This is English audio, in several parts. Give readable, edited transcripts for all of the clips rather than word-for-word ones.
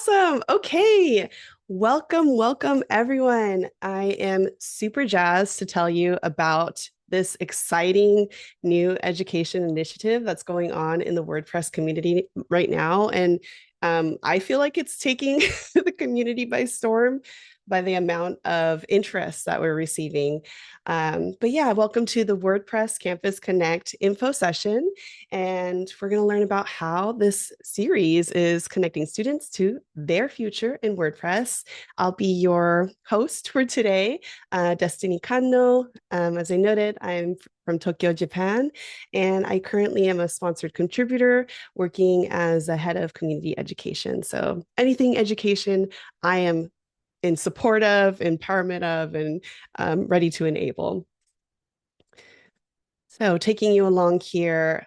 Awesome. Okay. Welcome, everyone. I am super jazzed to tell you about this exciting new education initiative that's going on in the WordPress community right now. And I feel like it's taking the community by storm by the amount of interest that we're receiving. But yeah, welcome to the WordPress Campus Connect info session. And we're going to learn about how this series is connecting students to their future in WordPress. I'll be your host for today, Destiny Kanno. As I noted, I'm from Tokyo, Japan, and I currently am a sponsored contributor working as a head of community education. So anything education, I am in support of, empowerment of, and ready to enable. So taking you along here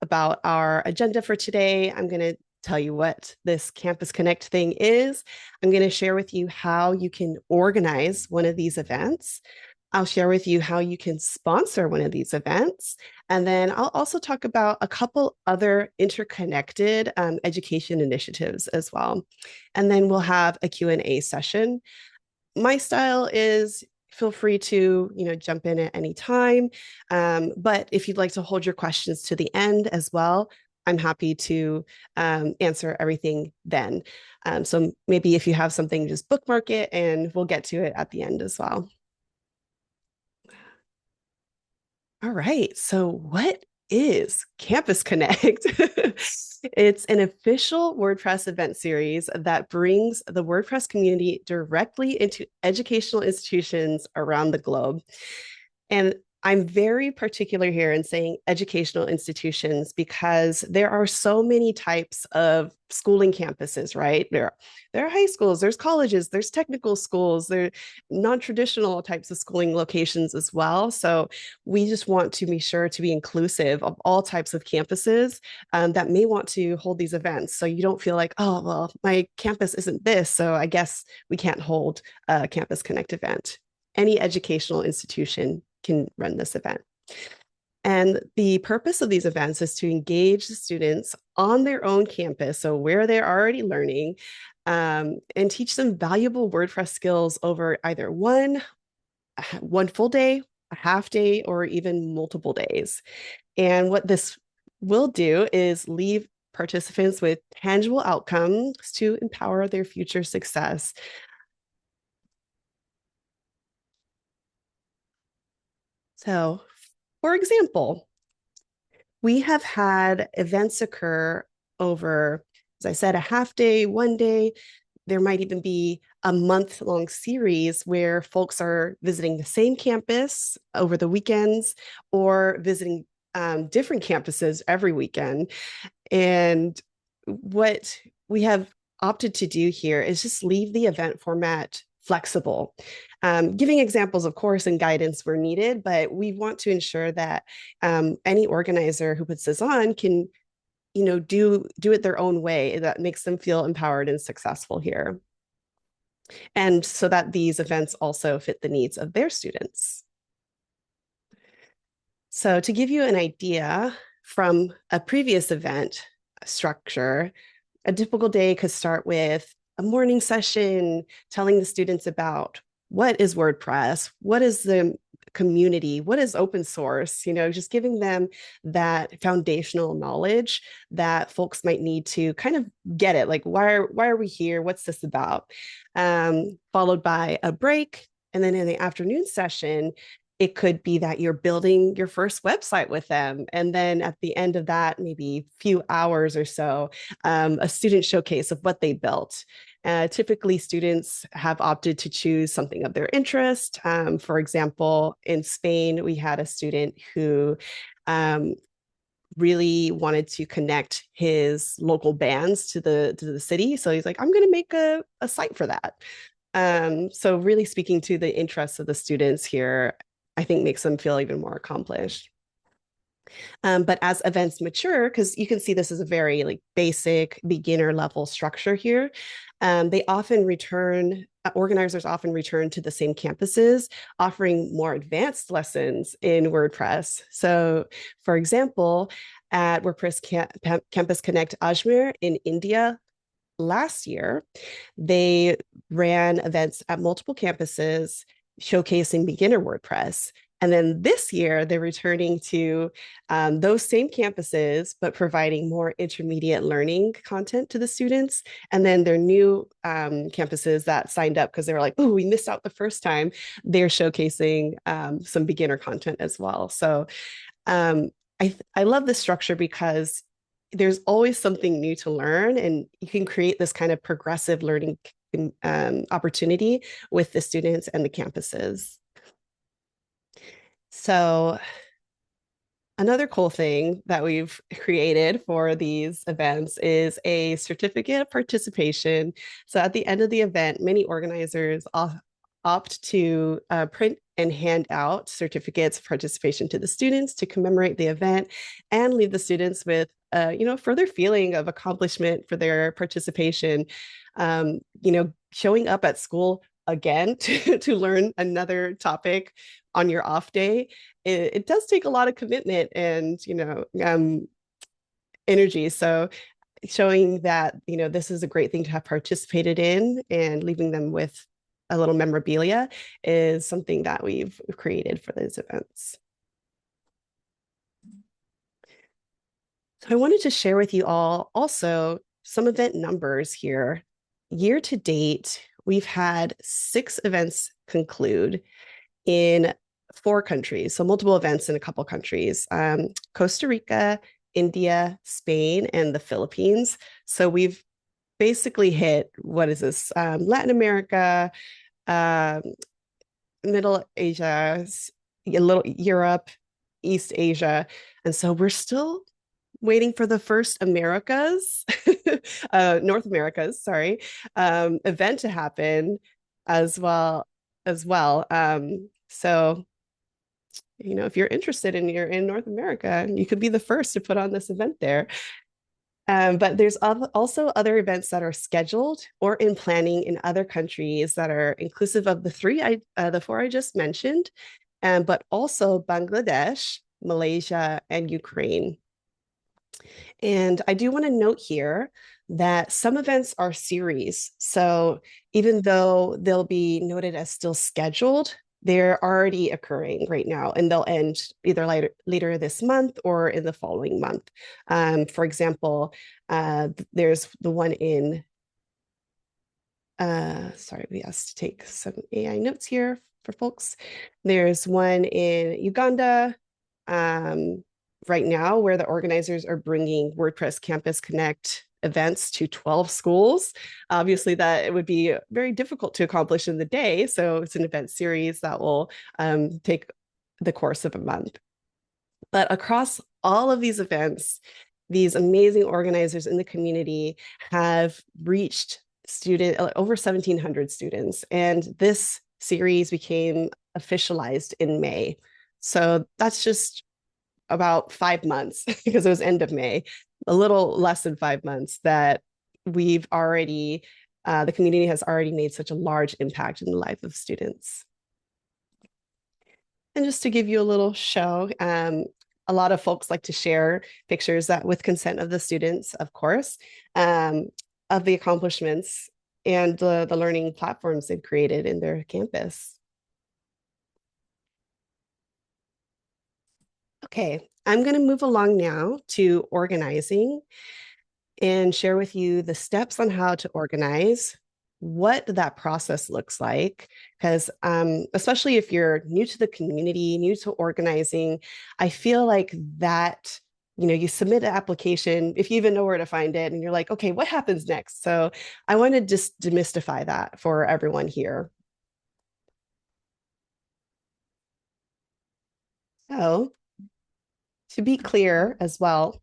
about our agenda for today, I'm going to tell you what this Campus Connect thing is. I'm going to share with you how you can organize one of these events. I'll share with you how you can sponsor one of these events. And then I'll also talk about a couple other interconnected education initiatives as well. And then we'll have a Q&A session. My style is feel free to jump in at any time. But if you'd like to hold your questions to the end as well, I'm happy to answer everything then. So maybe if you have something, just bookmark it and we'll get to it at the end as well. All right. So what is Campus Connect? It's an official WordPress event series that brings the WordPress community directly into educational institutions around the globe. And I'm very particular here in saying educational institutions because there are so many types of schooling campuses, right? There are high schools, there's colleges, there's technical schools, there are non-traditional types of schooling locations as well. So we just want to be sure to be inclusive of all types of campuses that may want to hold these events. So you don't feel like, oh, well, my campus isn't this, so I guess we can't hold a Campus Connect event. Any educational institution can run this event. And the purpose of these events is to engage the students on their own campus, so where they're already learning, and teach them valuable WordPress skills over either one full day, a half day, or even multiple days. And what this will do is leave participants with tangible outcomes to empower their future success. So, for example, we have had events occur over, as I said, a half day, one day. There might even be a month-long series where folks are visiting the same campus over the weekends or visiting different campuses every weekend. And what we have opted to do here is just leave the event format flexible. Giving examples, of course, and guidance where needed, but we want to ensure that any organizer who puts this on can, do it their own way that makes them feel empowered and successful here. And so that these events also fit the needs of their students. So to give you an idea from a previous event structure, a typical day could start with a morning session telling the students about what is WordPress, what is the community, what is open source, just giving them that foundational knowledge that folks might need to kind of get it, like why are we here, what's this about, followed by a break. And then in the afternoon session, it could be that you're building your first website with them. And then at the end of that, maybe a few hours or so, a student showcase of what they built. Typically, students have opted to choose something of their interest. For example, in Spain, we had a student who really wanted to connect his local bands to the city. So he's like, I'm going to make a site for that. So really speaking to the interests of the students here, I think makes them feel even more accomplished. But as events mature, because you can see this is a very basic beginner level structure here, organizers often return to the same campuses, offering more advanced lessons in WordPress. So for example, at WordPress Campus Connect Ajmer in India last year, they ran events at multiple campuses showcasing beginner WordPress. And then this year, they're returning to those same campuses, but providing more intermediate learning content to the students. And then their new campuses that signed up because they were like, oh, we missed out the first time, they're showcasing some beginner content as well. So I love this structure because there's always something new to learn, and you can create this kind of progressive learning opportunity with the students and the campuses. So another cool thing that we've created for these events is a certificate of participation. So at the end of the event, many organizers opt to print and hand out certificates of participation to the students to commemorate the event and leave the students with further feeling of accomplishment for their participation. Showing up at school again to learn another topic on your off day, it does take a lot of commitment and energy. So showing that this is a great thing to have participated in and leaving them with a little memorabilia is something that we've created for these events. So I wanted to share with you all also some event numbers here. Year to date, we've had 6 events conclude in 4 countries, so multiple events in a couple countries, Costa Rica, India, Spain, and the Philippines. So we've basically hit, what is this, Latin America, Middle Asia, a little Europe, East Asia. And so we're still waiting for the first Americas, North Americas, sorry, event to happen as well. So, if you're interested and you're in North America, you could be the first to put on this event there. But there's also other events that are scheduled or in planning in other countries that are inclusive of the 4 I just mentioned, but also Bangladesh, Malaysia, and Ukraine. And I do want to note here that some events are series. So even though they'll be noted as still scheduled, they're already occurring right now, and they'll end either later this month or in the following month. For example, there's the one in, sorry, we asked to take some AI notes here for folks. There's one in Uganda, right now, where the organizers are bringing WordPress Campus Connect events to 12 schools. Obviously, that it would be very difficult to accomplish in the day. So it's an event series that will take the course of a month. But across all of these events, these amazing organizers in the community have reached over 1,700 students. And this series became officialized in May. So that's just about 5 months because it was end of May, a little less than 5 months that we've already, the community has already made such a large impact in the life of students. And just to give you a little show, a lot of folks like to share pictures that with consent of the students, of course, of the accomplishments and the learning platforms they've created in their campus. Okay, I'm going to move along now to organizing and share with you the steps on how to organize, what that process looks like. Because especially if you're new to the community, new to organizing, I feel like that, you submit an application, if you even know where to find it, and you're like, okay, what happens next? So I want to just demystify that for everyone here. So to be clear as well,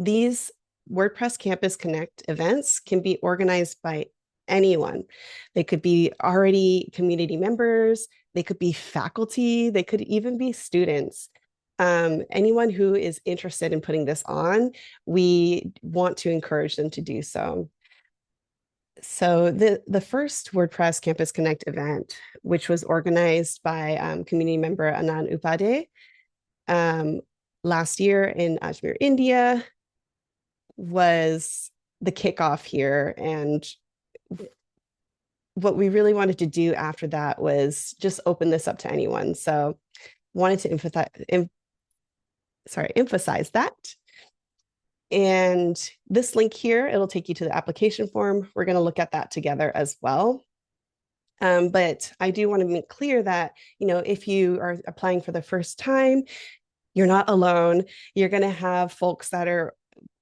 these WordPress Campus Connect events can be organized by anyone. They could be already community members, they could be faculty, they could even be students. Anyone who is interested in putting this on, we want to encourage them to do so. So the first WordPress Campus Connect event, which was organized by community member Anand Upadhyay last year in Ajmer, India, was the kickoff here. And what we really wanted to do after that was just open this up to anyone. So wanted to emphasize that. And this link here, it'll take you to the application form. We're going to look at that together as well. But I do want to make clear that, if you are applying for the first time, you're not alone. You're going to have folks that are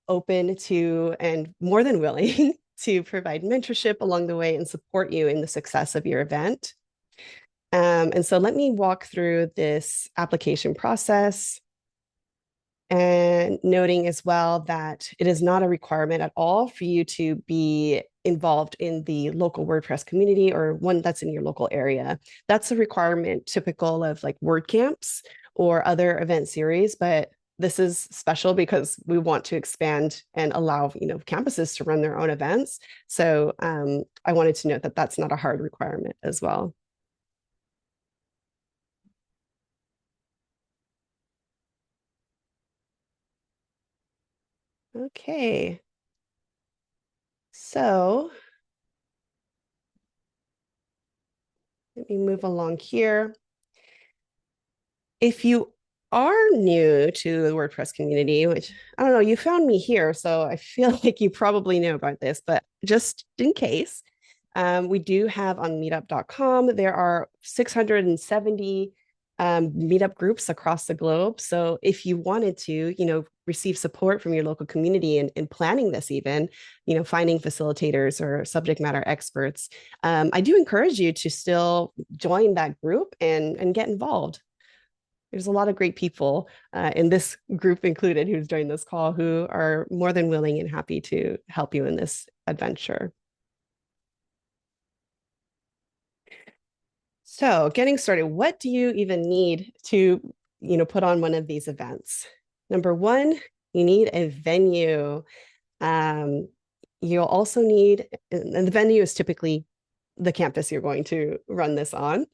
open to and more than willing to provide mentorship along the way and support you in the success of your event. And so let me walk through this application process, and noting as well that it is not a requirement at all for you to be involved in the local WordPress community or one that's in your local area. That's a requirement typical of like WordCamps or other event series, but this is special because we want to expand and allow campuses to run their own events. So I wanted to note that that's not a hard requirement as well. Okay. So let me move along here. If you are new to the WordPress community, which I don't know, you found me here, so I feel like you probably know about this, but just in case, we do have on meetup.com, there are 670 meetup groups across the globe. So if you wanted to, receive support from your local community in planning this, even, finding facilitators or subject matter experts, I do encourage you to still join that group and get involved. There's a lot of great people in this group included who's joined this call who are more than willing and happy to help you in this adventure. So getting started, what do you even need to, put on one of these events? Number one, you need a venue. You'll also need, and the venue is typically the campus you're going to run this on.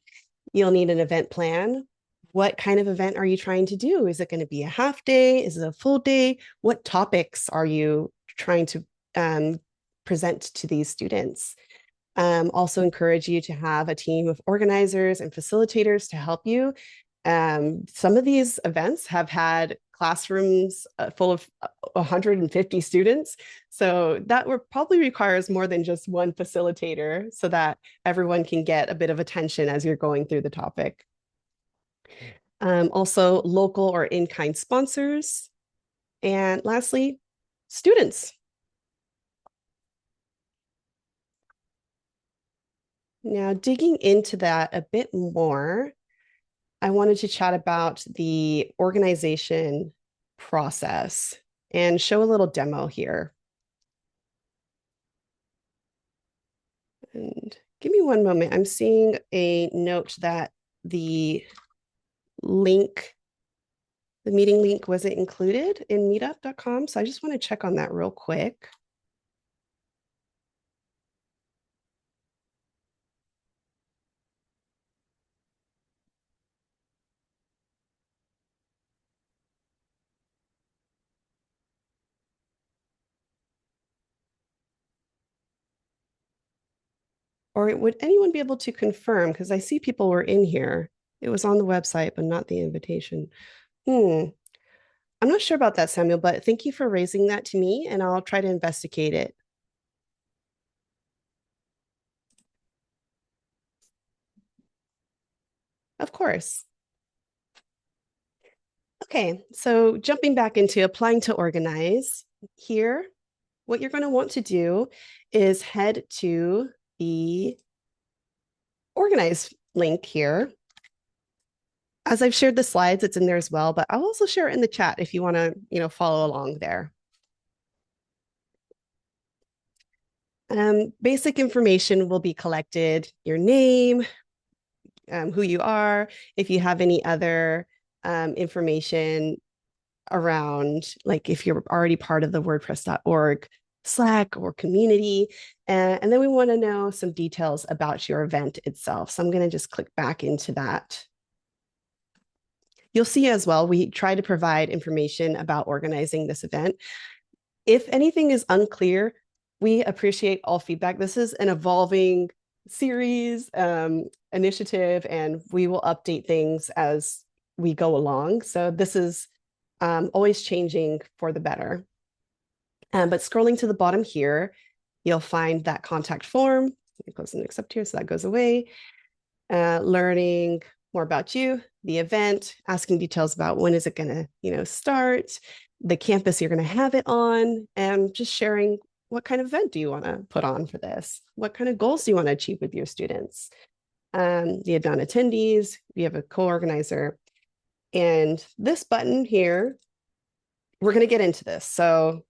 You'll need an event plan. What kind of event are you trying to do? Is it going to be a half day? Is it a full day? What topics are you trying to present to these students? Also encourage you to have a team of organizers and facilitators to help you. Some of these events have had classrooms full of 150 students. So that probably requires more than just one facilitator so that everyone can get a bit of attention as you're going through the topic. Also, local or in-kind sponsors. And lastly, students. Now, digging into that a bit more, I wanted to chat about the organization process and show a little demo here. And give me one moment. I'm seeing a note that the meeting link wasn't included in meetup.com. So I just want to check on that real quick. Or would anyone be able to confirm? Because I see people were in here. It was on the website, but not the invitation. I'm not sure about that, Samuel, but thank you for raising that to me, and I'll try to investigate it. Of course. Okay, so jumping back into applying to organize here, what you're going to want to do is head to the organize link here. As I've shared the slides, it's in there as well, but I'll also share it in the chat if you want to, follow along there. Basic information will be collected, your name, who you are, if you have any other information around, like if you're already part of the WordPress.org Slack or community. And then we want to know some details about your event itself. So I'm going to just click back into that. You'll see as well, we try to provide information about organizing this event. If anything is unclear, We appreciate all feedback. This is an evolving series, initiative, and we will update things as we go along. So this is always changing for the better. But scrolling to the bottom here, you'll find that contact form. It goes and accept here, so that goes away. Learning more about you, the event, asking details about when is it going to, start, the campus you're going to have it on, and just sharing what kind of event do you want to put on for this? What kind of goals do you want to achieve with your students? The amount of attendees, we have a co-organizer. And this button here, we're going to get into this. So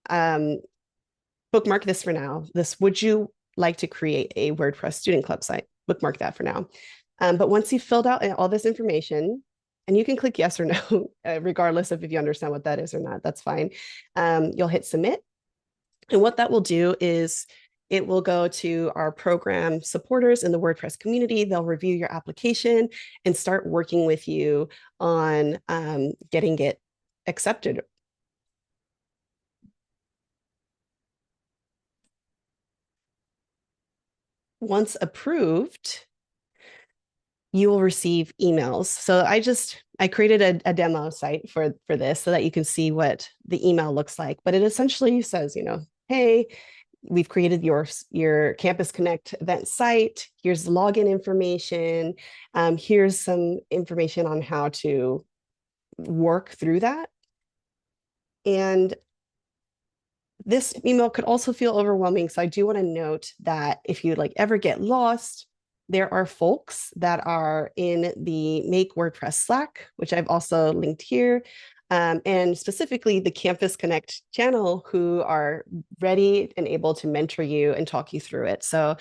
bookmark this for now. Would you like to create a WordPress student club site? Bookmark that for now. But once you've filled out all this information, and you can click yes or no, regardless of if you understand what that is or not, that's fine. You'll hit submit. And what that will do is it will go to our program supporters in the WordPress community. They'll review your application and start working with you on getting it accepted. Once approved, you will receive emails. So I created a demo site for this so that you can see what the email looks like. But it essentially says, hey, we've created your Campus Connect event site. Here's login information. Here's some information on how to work through that. And this email could also feel overwhelming. So I do want to note that if you ever get lost, there are folks that are in the Make WordPress Slack, which I've also linked here, and specifically the Campus Connect channel, who are ready and able to mentor you and talk you through it. So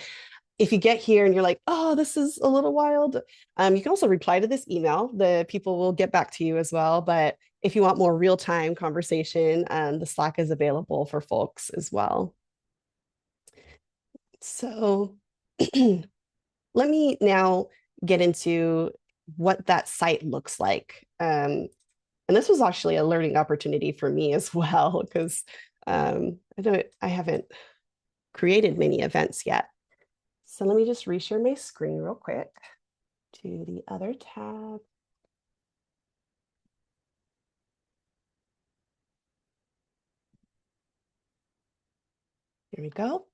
if you get here and you're like, oh, this is a little wild, you can also reply to this email. The people will get back to you as well. But if you want more real-time conversation, the Slack is available for folks as well. So let me now get into what that site looks like. And this was actually a learning opportunity for me as well, because I haven't created many events yet. So let me just reshare my screen real quick to the other tab. Here we go.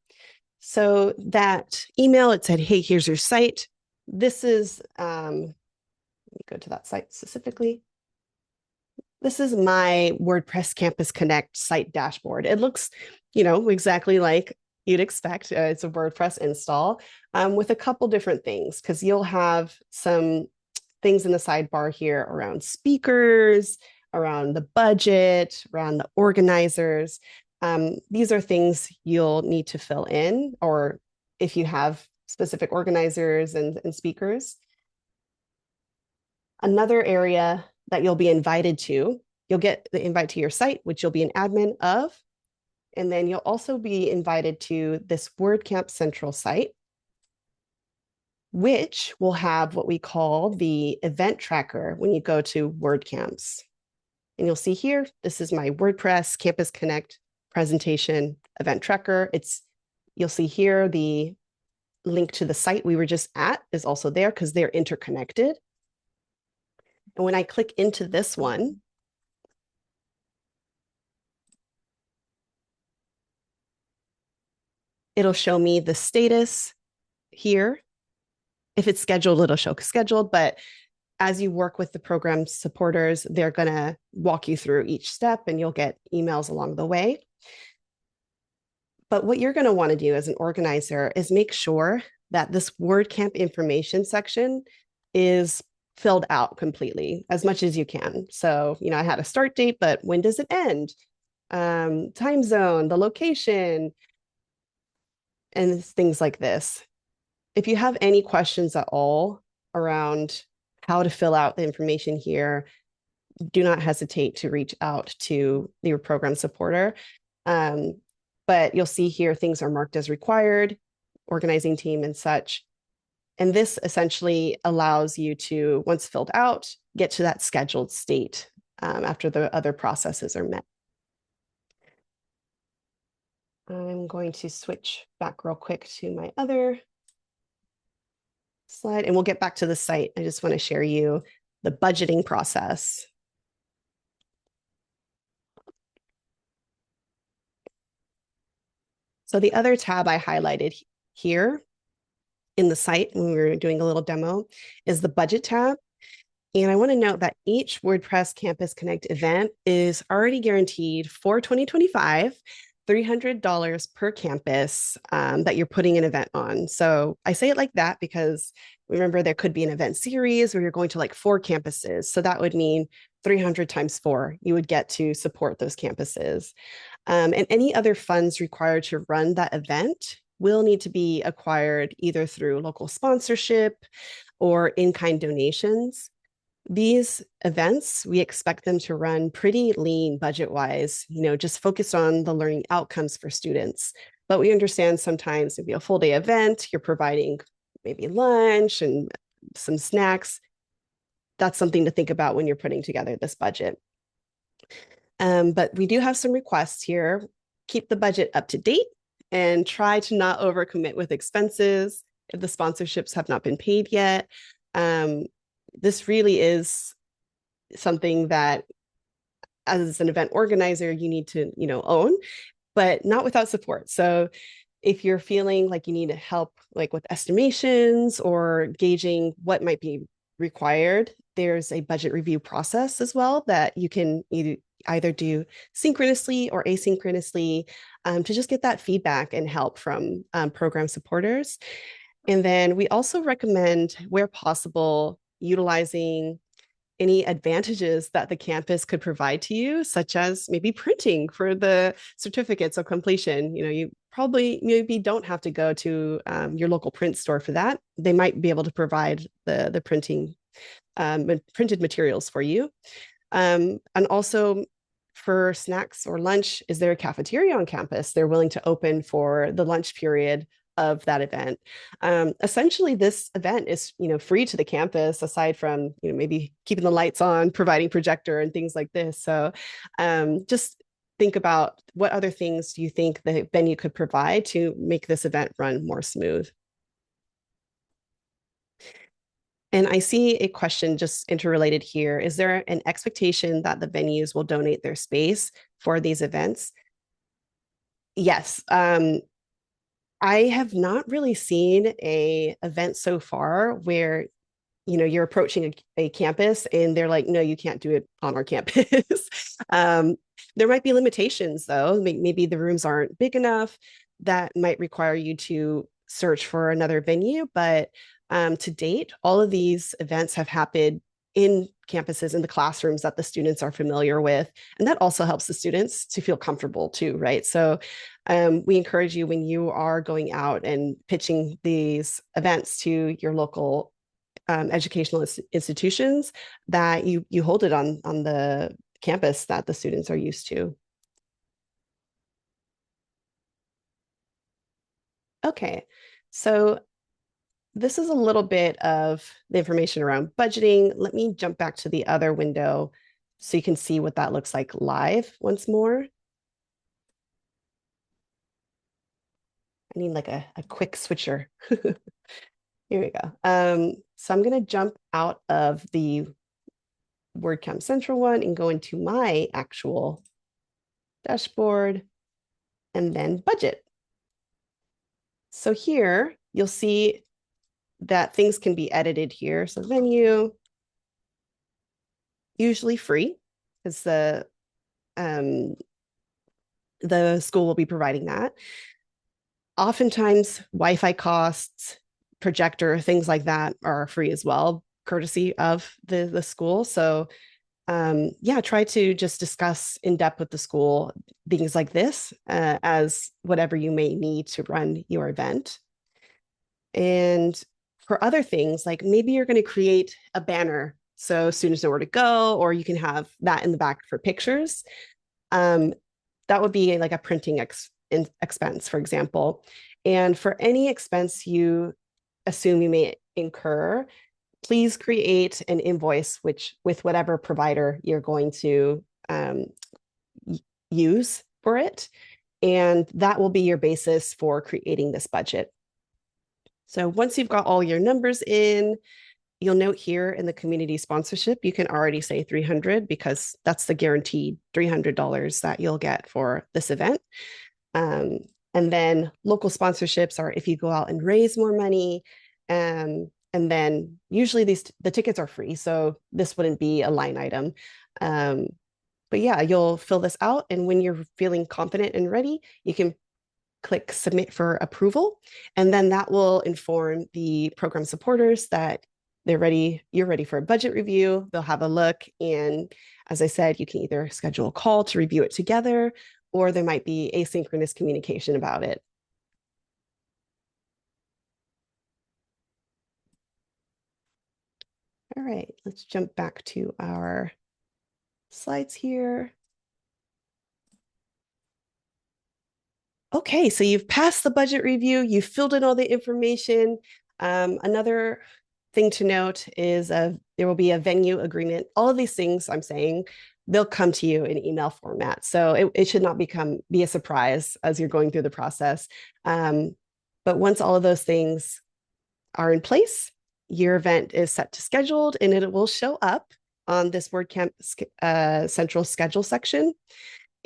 So that email, it said, hey, here's your site. This is, let me go to that site specifically. This is my WordPress Campus Connect site dashboard. It looks, exactly like you'd expect. It's a WordPress install with a couple different things, because you'll have some things in the sidebar here around speakers, around the budget, around the organizers. These are things you'll need to fill in, or if you have specific organizers and speakers. Another area that you'll be invited to, you'll get the invite to your site, which you'll be an admin of. And then you'll also be invited to this WordCamp Central site, which will have what we call the event tracker when you go to WordCamps. And you'll see here, this is my WordPress Campus Connect presentation event tracker. You'll see here the link to the site we were just at is also there, because they're interconnected. And when I click into this one, it'll show me the status here. If it's scheduled, it'll show scheduled, but as you work with the program supporters, they're going to walk you through each step and you'll get emails along the way. But what you're going to want to do as an organizer is make sure that this WordCamp information section is filled out completely as much as you can. So, I had a start date, but when does it end? Time zone, the location, and things like this. If you have any questions at all around how to fill out the information here, do not hesitate to reach out to your program supporter. But you'll see here things are marked as required, organizing team and such. And this essentially allows you to, once filled out, get to that scheduled state. after the other processes are met. I'm going to switch back real quick to my other slide and we'll get back to the site. I just want to share you the budgeting process. So the other tab I highlighted here in the site when we were doing a little demo is the budget tab. And I want to note that each WordPress Campus Connect event is already guaranteed for 2025, $300 per campus that you're putting an event on. So I say it like that because remember, there could be an event series where you're going to like 4 campuses. So that would mean 300 times 4, you would get to support those campuses. And any other funds required to run that event will need to be acquired either through local sponsorship or in-kind donations. These events, we expect them to run pretty lean budget-wise, just focused on the learning outcomes for students. But we understand sometimes maybe a full day event, you're providing maybe lunch and some snacks. That's something to think about when you're putting together this budget. But we do have some requests here. Keep the budget up to date and try to not overcommit with expenses if the sponsorships have not been paid yet. This really is something that as an event organizer, you need to, own, but not without support. So if you're feeling like you need help, like with estimations or gauging what might be required, there's a budget review process as well that you can either do synchronously or asynchronously to just get that feedback and help from program supporters. And then we also recommend, where possible, utilizing any advantages that the campus could provide to you, such as maybe printing for the certificates of completion. You probably maybe don't have to go to your local print store for that. They might be able to provide the printing printed materials for you. And also for snacks or lunch, is there a cafeteria on campus? They're willing to open for the lunch period of that event. Essentially, this event is free to the campus, aside from maybe keeping the lights on, providing projector and things like this. So just think about what other things do you think the venue could provide to make this event run more smooth. And I see a question just interrelated here. Is there an expectation that the venues will donate their space for these events? Yes. I have not really seen a event so far where you're approaching a campus and they're like, no, you can't do it on our campus. There might be limitations though. Maybe the rooms aren't big enough. That might require you to search for another venue. But to date, all of these events have happened in campuses, in the classrooms that the students are familiar with. And that also helps the students to feel comfortable too, right? So we encourage you, when you are going out and pitching these events to your local educational institutions, that you hold it on the campus that the students are used to. Okay, so this is a little bit of the information around budgeting. Let me jump back to the other window so you can see what that looks like live once more. I need like a quick switcher. Here we go. So I'm going to jump out of the WordCamp Central one and go into my actual dashboard and then budget. So here you'll see that things can be edited here. So venue, usually free, because the school will be providing that. Oftentimes, Wi-Fi costs, projector, things like that are free as well, courtesy of the school. So yeah, try to just discuss in depth with the school things like this as whatever you may need to run your event. And for other things, like maybe you're going to create a banner so students know where to go, or you can have that in the back for pictures. That would be like a printing expense, for example. And for any expense you assume you may incur, please create an invoice with whatever provider you're going to use for it. And that will be your basis for creating this budget. So once you've got all your numbers in, you'll note here in the community sponsorship, you can already say 300 because that's the guaranteed $300 that you'll get for this event. Um, and then local sponsorships are if you go out and raise more money. And then usually the tickets are free, so this wouldn't be a line item. But yeah, you'll fill this out, and when you're feeling confident and ready, you can click submit for approval, and then that will inform the program supporters that you're ready for a budget review. They'll have a look, and as I said, you can either schedule a call to review it together, or there might be asynchronous communication about it. All right, let's jump back to our slides here. Okay, so you've passed the budget review, you've filled in all the information. Another thing to note is there will be a venue agreement. All of these things I'm saying, they'll come to you in email format. So it should not be a surprise as you're going through the process. But once all of those things are in place, your event is set to scheduled, and it will show up on this WordCamp central schedule section.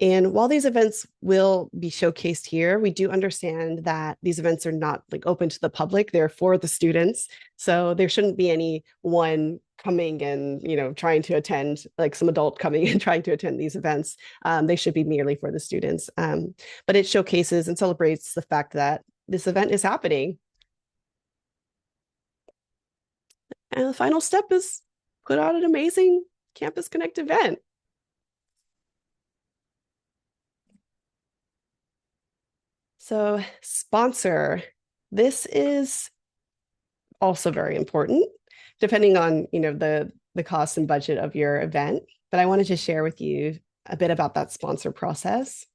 And while these events will be showcased here, we do understand that these events are not like open to the public. They're for the students. So there shouldn't be anyone coming and, trying to attend, like some adult coming and trying to attend these events. They should be merely for the students. But it showcases and celebrates the fact that this event is happening. And the final step is put on an amazing Campus Connect event. So sponsor, this is also very important, depending on, the cost and budget of your event. But I wanted to share with you a bit about that sponsor process.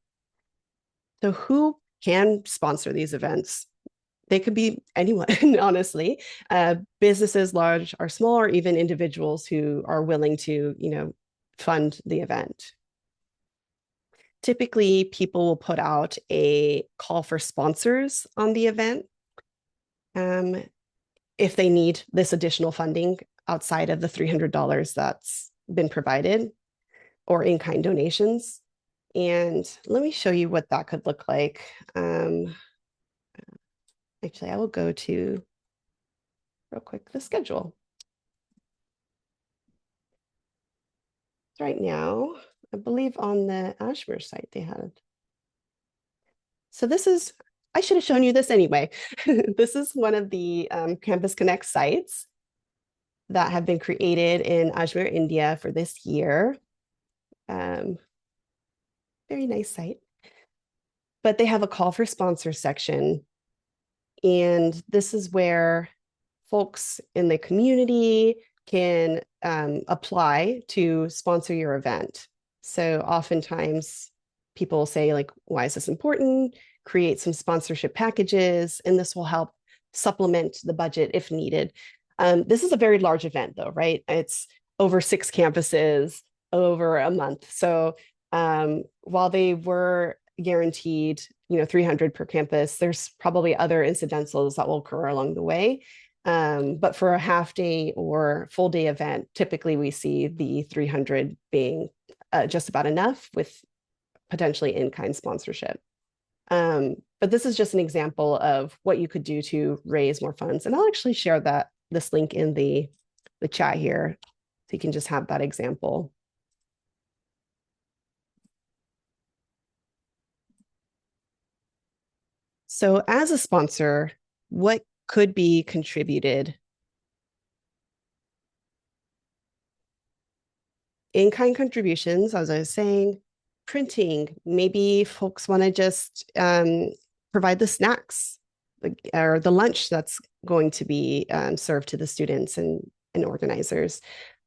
So who can sponsor these events? They could be anyone, honestly, businesses, large or small, or even individuals who are willing to, fund the event. Typically, people will put out a call for sponsors on the event if they need this additional funding outside of the $300 that's been provided, or in-kind donations. And let me show you what that could look like. Actually, I will go to, real quick, the schedule. Right now, I believe on the Ashmere site they had. So I should have shown you this anyway. This is one of the Campus Connect sites that have been created in Ajmer, India for this year. Very nice site. But they have a call for sponsors section. And this is where folks in the community can apply to sponsor your event. So oftentimes people say, like, why is this important? Create some sponsorship packages, and this will help supplement the budget if needed. This is a very large event, though, right? It's over 6 campuses over a month. So while they were guaranteed, 300 per campus, there's probably other incidentals that will occur along the way. But for a half day or full day event, typically we see the 300 being just about enough, with potentially in-kind sponsorship. But this is just an example of what you could do to raise more funds. And I'll actually share this link in the chat here, so you can just have that example. So as a sponsor, what could be contributed? In-kind contributions, as I was saying, printing, maybe folks want to just provide the snacks or the lunch that's going to be served to the students and organizers.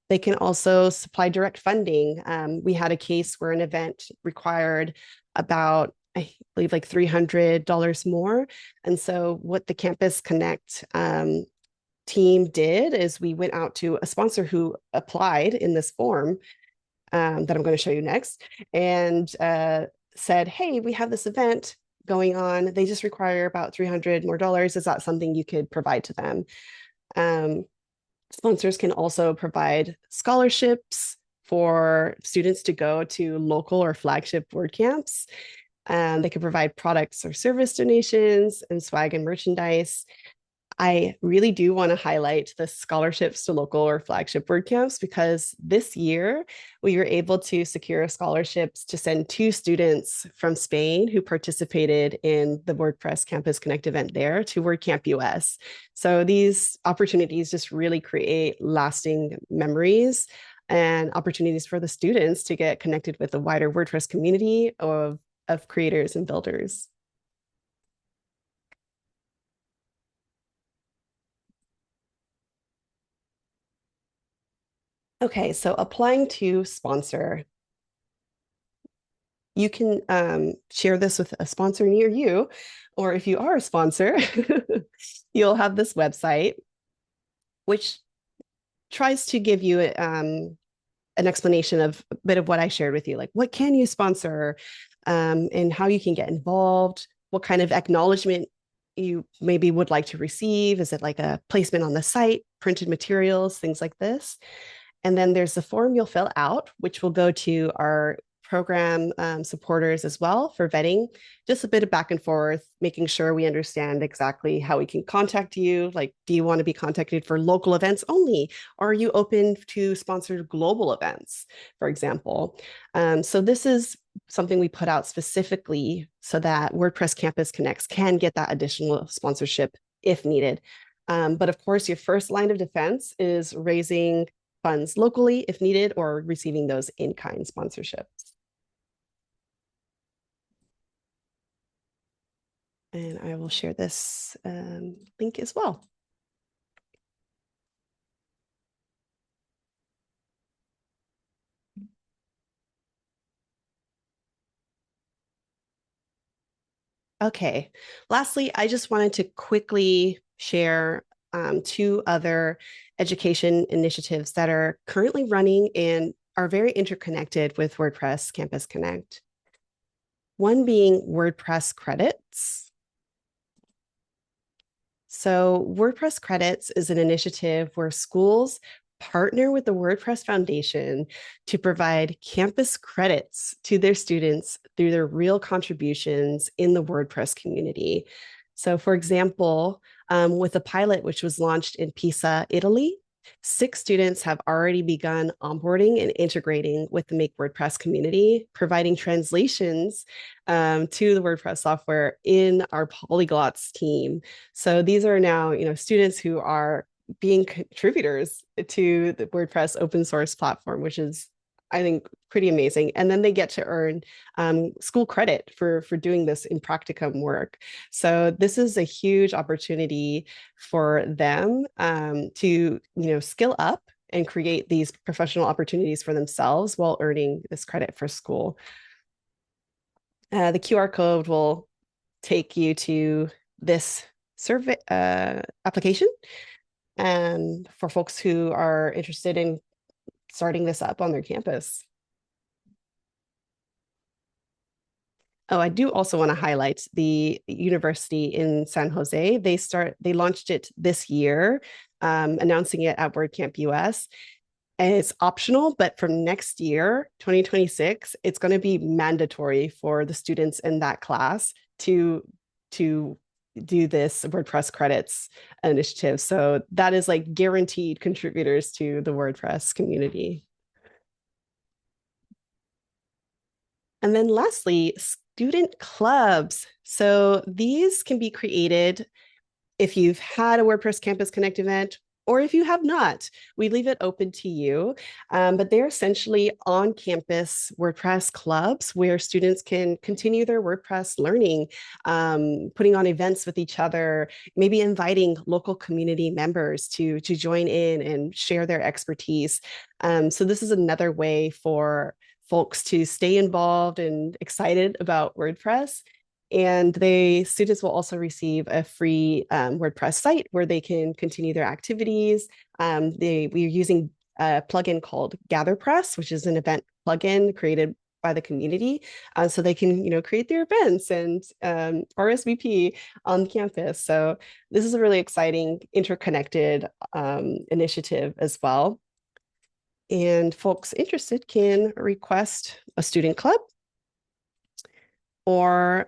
They can also supply direct funding. We had a case where an event required about, I believe, like $300 more. And so what the Campus Connect team did is we went out to a sponsor who applied in this form that I'm going to show you next, and said, hey, we have this event going on. They just require about $300 more. Is that something you could provide to them? Um, Sponsors can also provide scholarships for students to go to local or flagship WordCamps. They can provide products or service donations and swag and merchandise. I really do want to highlight the scholarships to local or flagship WordCamps because this year we were able to secure scholarships to send 2 students from Spain who participated in the WordPress Campus Connect event there to WordCamp US. So these opportunities just really create lasting memories and opportunities for the students to get connected with the wider WordPress community of creators and builders. Okay, so applying to sponsor, you can share this with a sponsor near you, or if you are a sponsor, you'll have this website, which tries to give you an explanation of a bit of what I shared with you, like what can you sponsor and how you can get involved, what kind of acknowledgement you maybe would like to receive. Is it like a placement on the site, printed materials, things like this? And then there's the form you'll fill out, which will go to our program supporters as well for vetting, just a bit of back and forth, making sure we understand exactly how we can contact you. Like, do you want to be contacted for local events only? Or are you open to sponsored global events, for example? So this is something we put out specifically so that WordPress Campus Connects can get that additional sponsorship if needed. But of course, your first line of defense is raising funds locally if needed or receiving those in-kind sponsorships. And I will share this link as well. Okay. Lastly, I just wanted to quickly share 2 other education initiatives that are currently running and are very interconnected with WordPress Campus Connect. One being WordPress credits. So, WordPress Credits is an initiative where schools partner with the WordPress Foundation to provide campus credits to their students through their real contributions in the WordPress community. So, for example, with a pilot which was launched in Pisa, Italy, 6 students have already begun onboarding and integrating with the Make WordPress community, providing translations to the WordPress software in our polyglots team. So these are now, students who are being contributors to the WordPress open source platform, which is, I think, pretty amazing. And then they get to earn school credit for doing this in practicum work. So this is a huge opportunity for them to, skill up and create these professional opportunities for themselves while earning this credit for school. The QR code will take you to this survey application and for folks who are interested in starting this up on their campus. Oh, I do also want to highlight the university in San Jose. They launched it this year, announcing it at WordCamp US. And it's optional, but from next year, 2026, it's going to be mandatory for the students in that class to do this WordPress credits initiative. So that is like guaranteed contributors to the WordPress community. And then lastly, student clubs. So these can be created if you've had a WordPress Campus Connect event or if you have not. We leave it open to you. But they're essentially on campus WordPress clubs where students can continue their WordPress learning, putting on events with each other, maybe inviting local community members to join in and share their expertise. So this is another way for folks to stay involved and excited about WordPress. And students will also receive a free WordPress site where they can continue their activities. We're using a plugin called GatherPress, which is an event plugin created by the community, so they can, create their events and RSVP on campus. So this is a really exciting interconnected initiative as well. And folks interested can request a student club or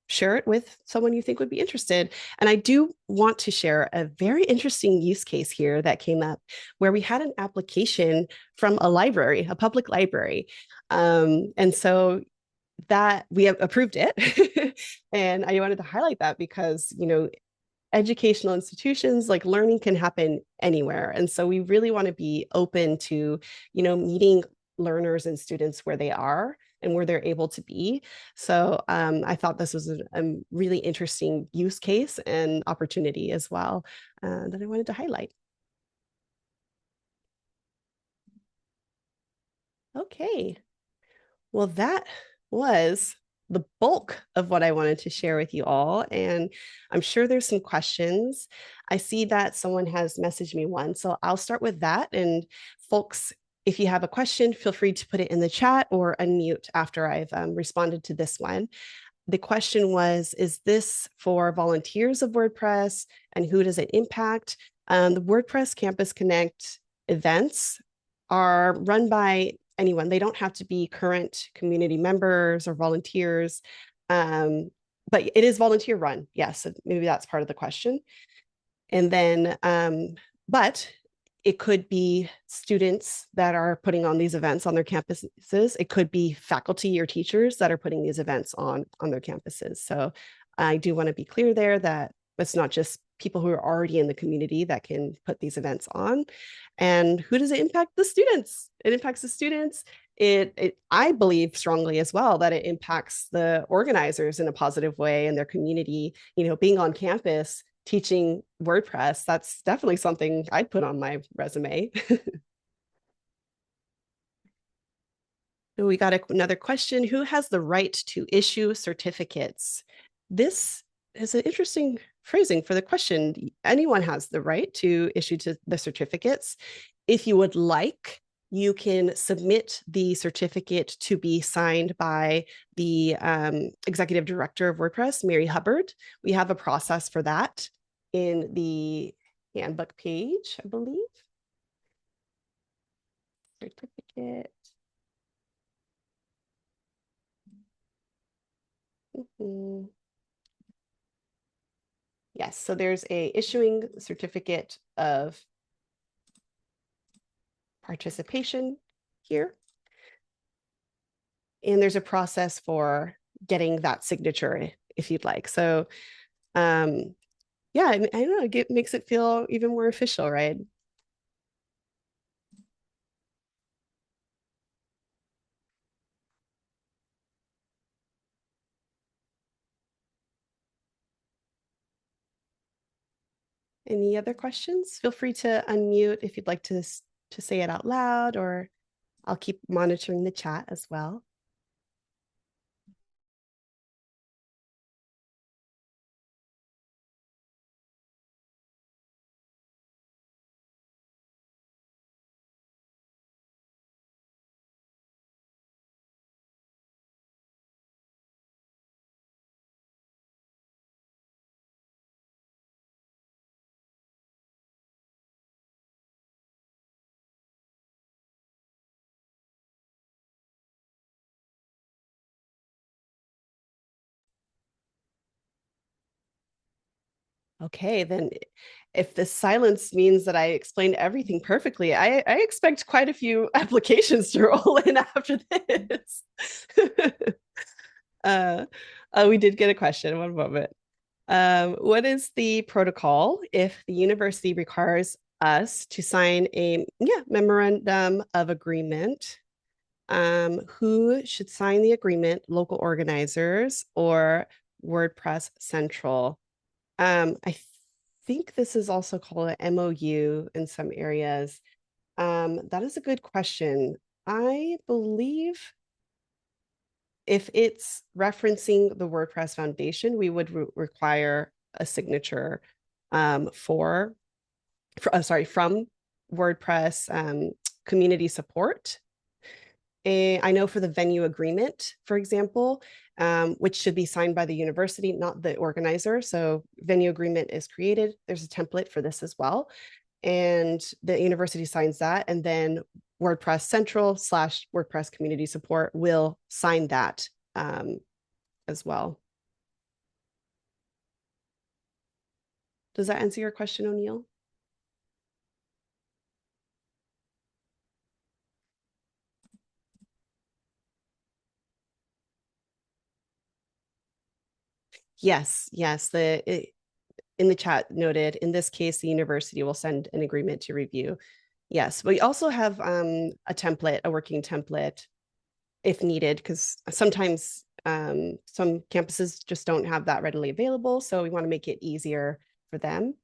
share it with someone you think would be interested. And I do want to share a very interesting use case here that came up where we had an application from a library, a public library. And so that we have approved it. And I wanted to highlight that because, educational institutions, like learning can happen anywhere. And so we really want to be open to, meeting learners and students where they are and where they're able to be. So I thought this was a really interesting use case and opportunity as well that I wanted to highlight. Okay. Well, that was the bulk of what I wanted to share with you all. And I'm sure there's some questions. I see that someone has messaged me one. So I'll start with that. And folks, if you have a question, feel free to put it in the chat or unmute after I've responded to this one. The question was, is this for volunteers of WordPress and who does it impact? The WordPress Campus Connect events are run by anyone. They don't have to be current community members or volunteers, but it is volunteer run. Yes, so maybe that's part of the question. And then, but it could be students that are putting on these events on their campuses. It could be faculty or teachers that are putting these events on their campuses. So I do want to be clear there that it's not just people who are already in the community that can put these events on. And who does it impact? The students. It impacts the students. I believe strongly as well that it impacts the organizers in a positive way in their community, being on campus teaching WordPress. That's definitely something I'd put on my resume. We got another question. Who has the right to issue certificates? This is an interesting phrasing for the question. Anyone has the right to issue the certificates. If you would like, you can submit the certificate to be signed by the executive director of WordPress, Mary Hubbard. We have a process for that in the handbook page, I believe. Certificate. Mm-hmm. Yes, so there's a issuing certificate of participation here. And there's a process for getting that signature if you'd like. So yeah, I don't know, it makes it feel even more official, right? Any other questions? Feel free to unmute if you'd like to say it out loud, or I'll keep monitoring the chat as well. Okay, then if the silence means that I explained everything perfectly, I expect quite a few applications to roll in after this. uh, we did get a question. One moment. What is the protocol if the university requires us to sign a memorandum of agreement? Who should sign the agreement? Local organizers or WordPress Central? I think this is also called an MOU in some areas. That is a good question. I believe if it's referencing the WordPress Foundation, we would require a signature from WordPress community support. I know for the venue agreement, for example, which should be signed by the university, not the organizer. So venue agreement is created. There's a template for this as well. And the university signs that. And then WordPress Central / WordPress Community Support will sign that as well. Does that answer your question, O'Neill? Yes, yes. In the chat noted, in this case, the university will send an agreement to review. Yes, we also have a template, a working template, if needed, because sometimes some campuses just don't have that readily available. So we want to make it easier for them.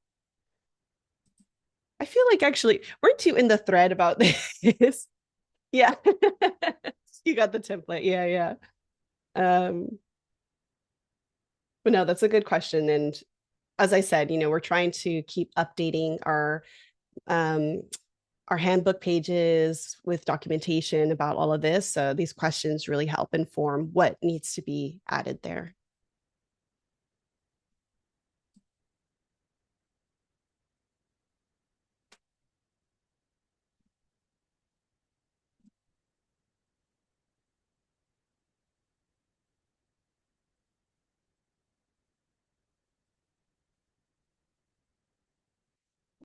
I feel like actually, weren't you in the thread about this? Yeah. You got the template. Yeah, yeah. But no, that's a good question. And as I said, we're trying to keep updating um, our handbook pages with documentation about all of this. So these questions really help inform what needs to be added there.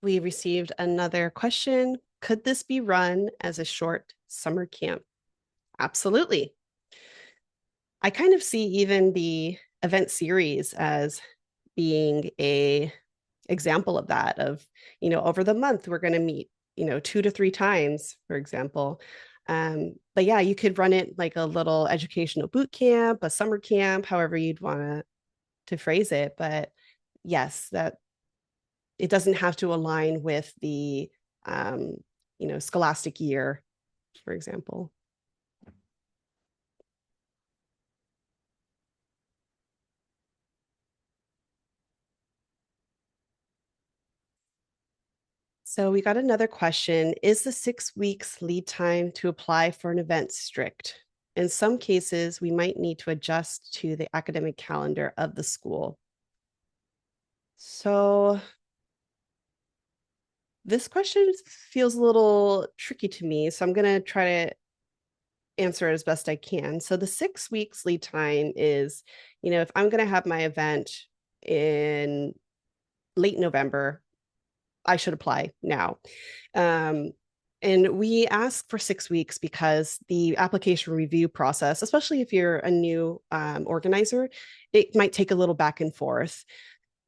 We received another question. Could this be run as a short summer camp? Absolutely. I kind of see even the event series as being a example of that, of over the month we're going to meet 2 to 3 times, for example. But yeah, you could run it like a little educational boot camp, a summer camp, however you'd want to phrase it. But yes, that it doesn't have to align with the um, scholastic year, for example. So we got another question. Is the 6 weeks lead time to apply for an event strict? In some cases, we might need to adjust to the academic calendar of the school. So this question feels a little tricky to me. So I'm going to try to answer it as best I can. So the 6 weeks lead time is, if I'm going to have my event in late November, I should apply now. And we ask for 6 weeks because the application review process, especially if you're a new organizer, it might take a little back and forth.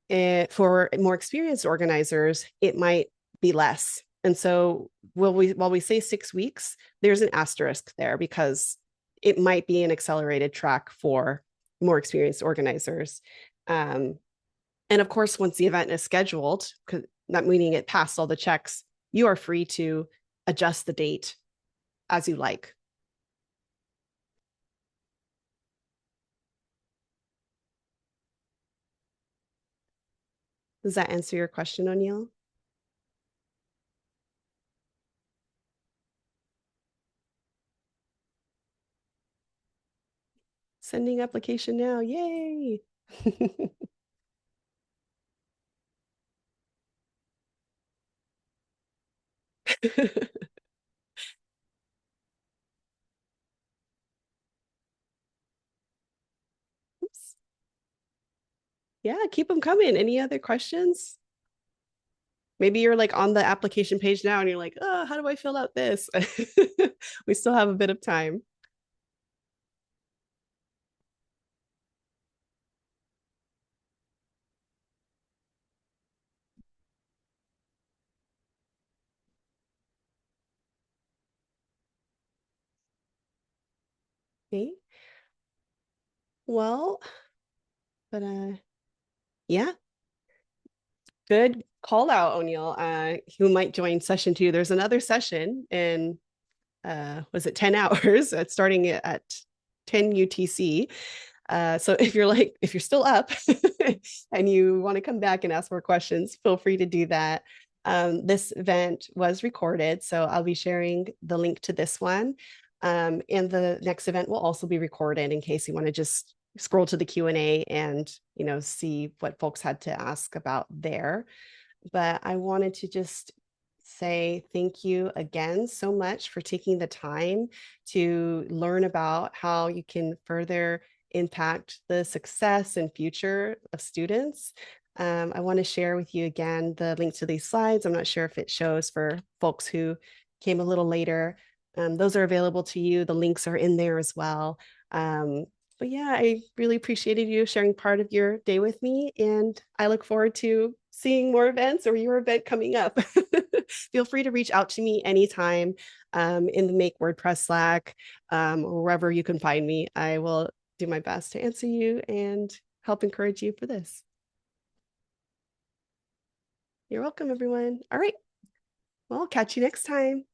For more experienced organizers, it might be less. And so while we say 6 weeks, there's an asterisk there because it might be an accelerated track for more experienced organizers. And of course, once the event is scheduled, not meaning it passed all the checks, you are free to adjust the date as you like. Does that answer your question, O'Neill? Sending application now. Yay. Oops. Yeah, keep them coming. Any other questions? Maybe you're like on the application page now and you're like, oh, how do I fill out this? We still have a bit of time. Okay. Well, but yeah, good call out, O'Neill. Who might join session 2? There's another session in was it 10 hours starting at 10 UTC. So if you're still up and you want to come back and ask more questions, feel free to do that. This event was recorded, so I'll be sharing the link to this one. And the next event will also be recorded in case you want to just scroll to the Q&A and, see what folks had to ask about there. But I wanted to just say thank you again so much for taking the time to learn about how you can further impact the success and future of students. I want to share with you again the link to these slides. I'm not sure if it shows for folks who came a little later. Those are available to you. The links are in there as well. But yeah, I really appreciated you sharing part of your day with me, and I look forward to seeing more events or your event coming up. Feel free to reach out to me anytime in the Make WordPress Slack or wherever you can find me. I will do my best to answer you and help encourage you for this. You're welcome, everyone. All right. Well, catch you next time.